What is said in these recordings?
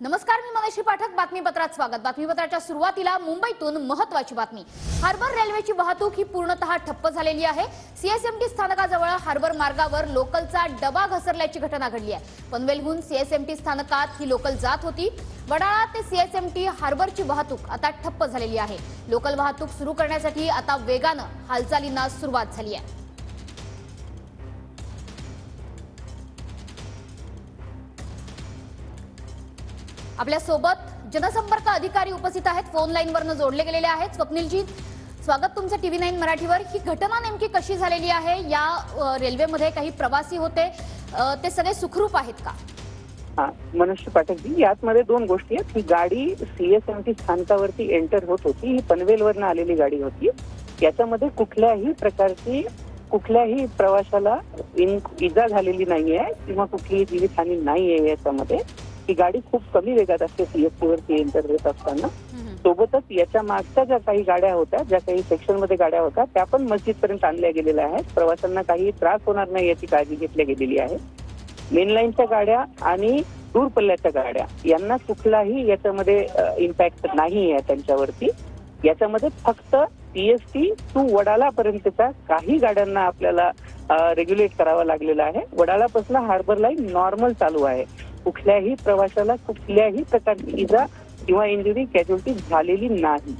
नमस्कार, मी मनश्री पाठक. बातमीपत्रात स्वागत. बातमीपत्राच्या सुरुवातीला मुंबईतून महत्त्वाची बातमी. हार्बर रेल्वेची वाहतूक ही पूर्णतः ठप्प झालेली आहे. सीएसएमटी स्थानकाजवळ हार्बर मार्गावर लोकलचा डबा घसरल्याची घटना घडली आहे. पनवेलहून सीएसएमटी स्थानकात ही लोकल जात होती. वडाळा ते सीएसएमटी हार्बरची वाहतूक आता ठप्प झालेली आहे. लोकल वाहतूक सुरू करण्यासाठी आता वेगानं हालचालींना सुरुवात झाली आहे. आपल्या सोबत जनसंपर्क अधिकारी उपस्थित आहेत, फोन लाईन वरनं जोडले गेलेले आहेत. स्वप्नीलजी, स्वागत तुमचं टीव्ही 9 मराठीवर. ही घटना नेमकी कशी झालेली आहे? या रेल्वेमध्ये काही प्रवासी होते, ते सगळे सुखरूप आहेत का? मनश्री पाठक जी, यातमध्ये दोन गोष्टी आहेत. ही गाडी सीएसएमटी स्थानकावरती एंटर होत होती. ही पनवेलवरनं आलेली गाडी होती. याच्यामध्ये कुठल्याही प्रकारची कुठल्याही प्रवाशाला इजा झालेली नाहीये किंवा कुठलीही जीवितहानी नाहीये. याच्यामध्ये ही गाडी खूप कमी वेगात असते सीएसटी वरती एंटर होत असताना. सोबतच याच्या मागच्या ज्या काही गाड्या होत्या, ज्या काही सेक्शन मध्ये गाड्या होत्या, त्या पण मस्जिद पर्यंत आणल्या गेलेल्या आहेत. प्रवाशांना काही त्रास होणार नाही याची काळजी घेतली गेलेली आहे. मेन लाईनच्या गाड्या आणि दूर पल्ल्याच्या गाड्या यांना कुठलाही याच्यामध्ये इम्पॅक्ट नाही आहे त्यांच्यावरती. याच्यामध्ये फक्त सीएसटी टू वडाळा पर्यंतच्या काही गाड्यांना आपल्याला रेग्युलेट करावं लागलेलं आहे. वडाळापासून हार्बर लाईन नॉर्मल चालू आहे. कुठल्याही प्रवाशाला कुठल्याही प्रकारची इजा किंवा इंजुरी कॅज्युअल्टी झालेली नाही.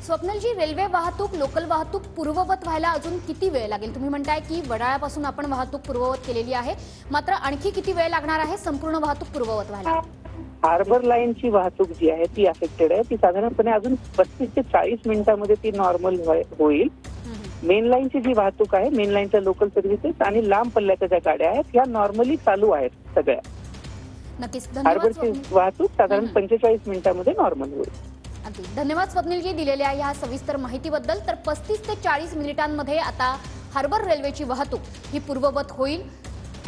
स्वप्नीलजी, रेल्वे वाहतूक, लोकल वाहतूक पूर्ववत व्हायला अजून किती वेळ लागेल? तुम्ही म्हणताय की वडाळ्यापासून आपण वाहतूक पूर्ववत केलेली आहे, मात्र आणखी किती वेळ लागणार आहे संपूर्ण वाहतूक पूर्ववत व्हायला? हार्बर लाईनची वाहतूक जी आहे ती अफेक्टेड आहे. ती साधारणपणे अजून 35 ते 40 मिनिटांमध्ये ती नॉर्मल होईल. मेन लाईनची जी वाहतूक आहे, मेन लाईनच्या लोकल सर्व्हिसेस आणि लांब पल्ल्याच्या ज्या गाड्या आहेत या नॉर्मली चालू आहेत सगळ्या. नक्कीच. हार्बरची वाहतूक साधारण 45 मिनिटांमध्ये नॉर्मल होईल. अगदी धन्यवाद स्वप्नीलजी दिलेल्या या सविस्तर माहितीबद्दल. तर 35 ते 40 मिनिटांमध्ये आता हार्बर रेल्वेची वाहतूक ही पूर्ववत होईल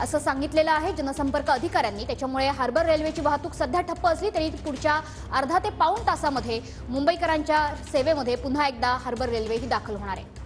असं सांगितलेलं आहे जनसंपर्क अधिकाऱ्यांनी. त्याच्यामुळे हार्बर रेल्वेची वाहतूक सध्या ठप्प असली तरी पुढच्या अर्धा ते पाऊण तासामध्ये मुंबईकरांच्या सेवेमध्ये पुन्हा एकदा हार्बर रेल्वे ही दाखल होणार आहे.